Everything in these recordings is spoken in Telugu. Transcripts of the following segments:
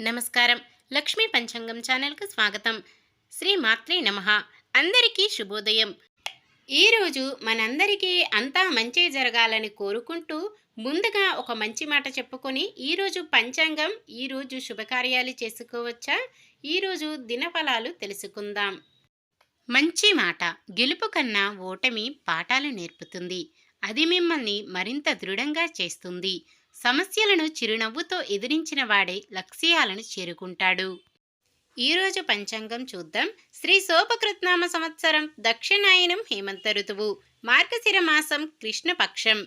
నమస్కారం. లక్ష్మీ పంచాంగం ఛానల్‌కు స్వాగతం. శ్రీ మాత్రే నమః. అందరికీ శుభోదయం. ఈరోజు మనందరికీ అంతా మంచే జరగాలని కోరుకుంటూ ముందుగా ఒక మంచి మాట చెప్పుకొని ఈరోజు పంచాంగం, ఈరోజు శుభకార్యాలు చేసుకోవచ్చా, ఈరోజు దినఫలాలు తెలుసుకుందాం. మంచి మాట గెలుపు కన్నా ఓటమి పాఠాలు నేర్పుతుంది. అది మిమ్మల్ని మరింత దృఢంగా చేస్తుంది. సమస్యలను చిరునవ్వుతో ఎదిరించిన వాడే లక్ష్యాలను చేరుకుంటాడు. ఈరోజు పంచాంగం చూద్దాం. శ్రీ శోభకృత్నామ సంవత్సరం దక్షిణాయనం హేమంత ఋతువు, మార్గశిర మాసం కృష్ణపక్షం,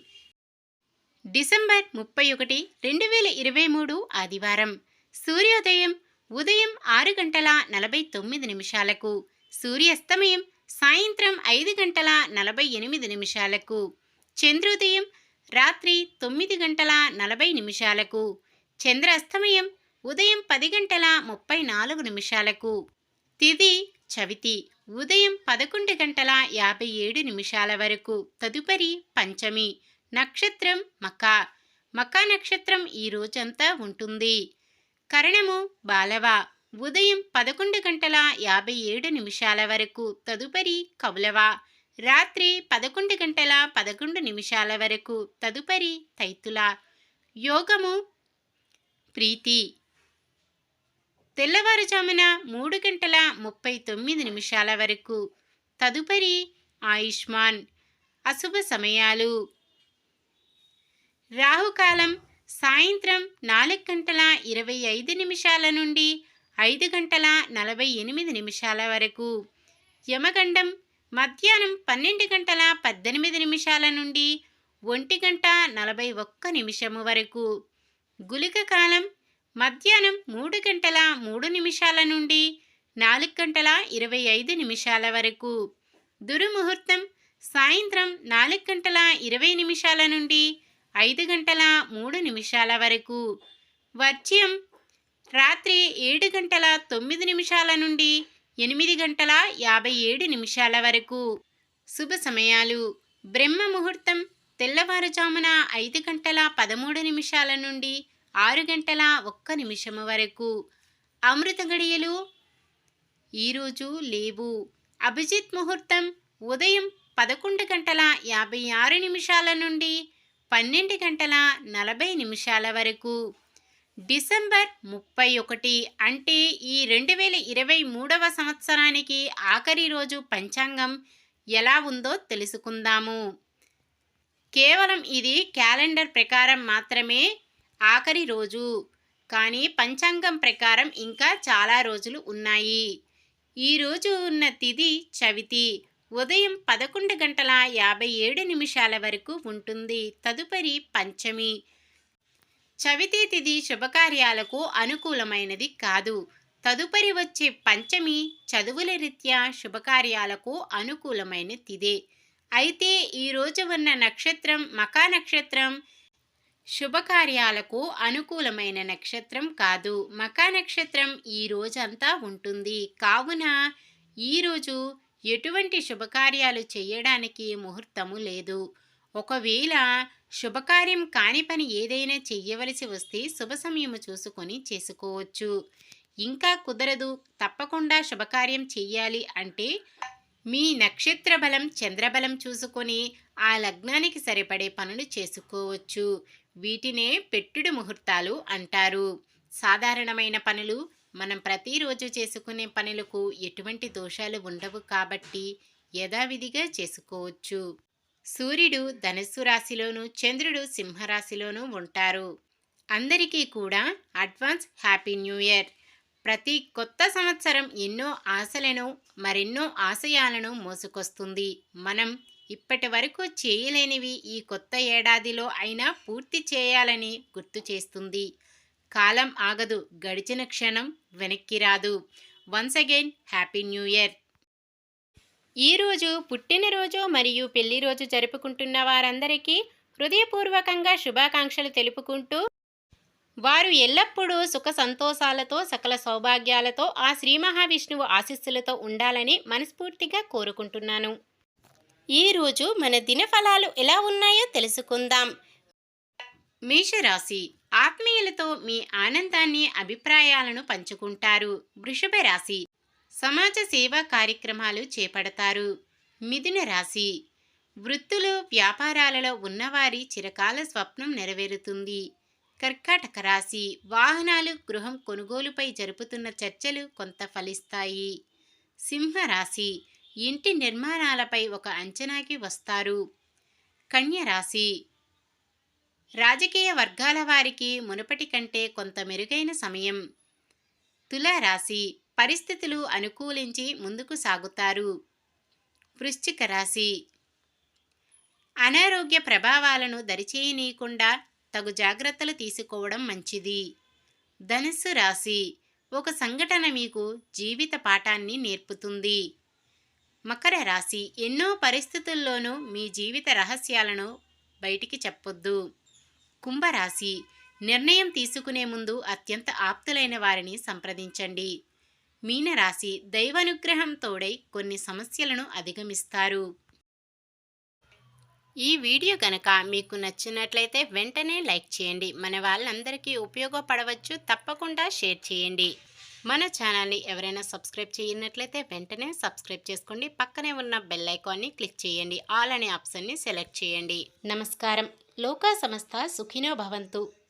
డిసెంబర్ 31, 2023 ఆదివారం. సూర్యోదయం ఉదయం 6:49 సూర్యాస్తమయం సాయంత్రం 5:48. చంద్రోదయం రాత్రి 9:40. చంద్రాస్తమయం ఉదయం 10:34. తిథి చవితి ఉదయం 11:57 వరకు. తదుపరి పంచమి. నక్షత్రం మకా. మకా నక్షత్రం ఈ రోజంతా ఉంటుంది. కరణము బాలవ ఉదయం 11:57 వరకు. తదుపరి కౌలవ రాత్రి 11:11 వరకు. తదుపరి తైతుల. యోగము ప్రీతి తెల్లవారుజామున 3:39 వరకు. తదుపరి ఆయుష్మాన్. అశుభ సమయాలు రాహుకాలం సాయంత్రం 4:25 నుండి 5:48 వరకు. యమగండం మధ్యాహ్నం 12:18 నుండి 1:41 వరకు. గుళిక కాలం మధ్యాహ్నం 3:03 నుండి 4:25 వరకు. దుర్ముహూర్తం సాయంత్రం 4:20 నుండి 5:03 వరకు. వర్జ్యం రాత్రి 7:09 నుండి 8:57 వరకు. శుభ సమయాలు బ్రహ్మ ముహూర్తం తెల్లవారుజామున 5:13 నుండి 6:01 వరకు. అమృత గడియలు ఈరోజు లేవు. అభిజిత్ ముహూర్తం ఉదయం 11:56 నుండి 12:40 వరకు. డిసెంబర్ 31 అంటే ఈ 2023వ సంవత్సరానికి ఆఖరి రోజు పంచాంగం ఎలా ఉందో తెలుసుకుందాము. కేవలం ఇది క్యాలెండర్ ప్రకారం మాత్రమే ఆఖరి రోజు, కానీ పంచాంగం ప్రకారం ఇంకా చాలా రోజులు ఉన్నాయి. ఈరోజు ఉన్న తిథి చవితి ఉదయం 11:57 వరకు ఉంటుంది. తదుపరి పంచమి. చవితి తిథి శుభకార్యాలకు అనుకూలమైనది కాదు. తదుపరి వచ్చే పంచమి చదువుల రీత్యా శుభకార్యాలకు అనుకూలమైన తిథే. అయితే ఈరోజు ఉన్న నక్షత్రం మకా నక్షత్రం శుభకార్యాలకు అనుకూలమైన నక్షత్రం కాదు. మకా నక్షత్రం ఈ రోజంతా ఉంటుంది. కావున ఈరోజు ఎటువంటి శుభకార్యాలు చేయడానికి ముహూర్తము లేదు. ఒకవేళ శుభకార్యం కాని పని ఏదైనా చెయ్యవలసి వస్తే శుభ సమయము చూసుకొని చేసుకోవచ్చు. ఇంకా కుదరదు, తప్పకుండా శుభకార్యం చెయ్యాలి అంటే మీ నక్షత్ర బలం చంద్రబలం చూసుకొని ఆ లగ్నానికి సరిపడే పనులు చేసుకోవచ్చు. వీటినే పెట్టుడు ముహూర్తాలు అంటారు. సాధారణమైన పనులు, మనం ప్రతిరోజు చేసుకునే పనులకు ఎటువంటి దోషాలు ఉండవు కాబట్టి యథావిధిగా చేసుకోవచ్చు. సూర్యుడు ధనుస్సు రాశిలోను, చంద్రుడు సింహరాశిలోనూ ఉంటారు. అందరికీ కూడా అడ్వాన్స్ హ్యాపీ న్యూ ఇయర్. ప్రతి కొత్త సంవత్సరం ఎన్నో ఆశలను, మరెన్నో ఆశయాలను మోసుకొస్తుంది. మనం ఇప్పటి వరకు చేయలేనివి ఈ కొత్త ఏడాదిలో అయినా పూర్తి చేయాలని గుర్తు చేస్తుంది. కాలం ఆగదు, గడిచిన క్షణం వెనక్కి రాదు. Once again happy new year. ఈరోజు పుట్టినరోజు మరియు పెళ్లి రోజు జరుపుకుంటున్న వారందరికీ హృదయపూర్వకంగా శుభాకాంక్షలు తెలుపుకుంటూ, వారు ఎల్లప్పుడూ సుఖ సంతోషాలతో సకల సౌభాగ్యాలతో ఆ శ్రీ మహావిష్ణువు ఆశీస్సులతో ఉండాలని మనస్ఫూర్తిగా కోరుకుంటున్నాను. ఈరోజు మన దినఫలాలు ఎలా ఉన్నాయో తెలుసుకుందాం. మేషరాశి ఆత్మీయులతో స్నేహితులతో మీ ఆనందాన్ని అభిప్రాయాలను పంచుకుంటారు. వృషభ రాశి సమాజ సేవా కార్యక్రమాలు చేపడతారు. మిథున రాశి వృత్తులు వ్యాపారాలలో ఉన్నవారి చిరకాల స్వప్నం నెరవేరుతుంది. కర్కాటక రాశి వాహనాలు గృహం కొనుగోలుపై జరుపుతున్న చర్చలు కొంత ఫలిస్తాయి. సింహరాశి ఇంటి నిర్మాణాలపై ఒక అంచనాకి వస్తారు. కన్య రాశి రాజకీయ వర్గాల వారికి మునుపటి కంటే కొంత మెరుగైన సమయం. తులారాశి పరిస్థితులు అనుకూలించి ముందుకు సాగుతారు. వృశ్చిక రాశి అనారోగ్య ప్రభావాలను దరిచేయనీయకుండా తగు జాగ్రత్తలు తీసుకోవడం మంచిది. ధనుస్సు రాశి ఒక సంఘటన మీకు జీవిత పాఠాన్ని నేర్పుతుంది. మకర రాశి ఎన్నో పరిస్థితుల్లోనూ మీ జీవిత రహస్యాలను బయటికి చెప్పొద్దు. కుంభరాశి నిర్ణయం తీసుకునే ముందు అత్యంత ఆప్తులైన వారిని సంప్రదించండి. మీనరాశి దైవానుగ్రహం తోడై కొన్ని సమస్యలను అధిగమిస్తారు. ఈ వీడియో కనుక మీకు నచ్చినట్లయితే వెంటనే లైక్ చేయండి. మన వాళ్ళందరికీ ఉపయోగపడవచ్చు. తప్పకుండా షేర్ చేయండి. మన ఛానల్ని ఎవరైనా సబ్స్క్రైబ్ చేయనట్లయితే వెంటనే సబ్స్క్రైబ్ చేసుకోండి. పక్కనే ఉన్న బెల్ ఐకాన్ని క్లిక్ చేయండి. ఆల్ అనే ఆప్షన్ని సెలెక్ట్ చేయండి. నమస్కారం. లోకా సమస్త సుఖినో భవంతు.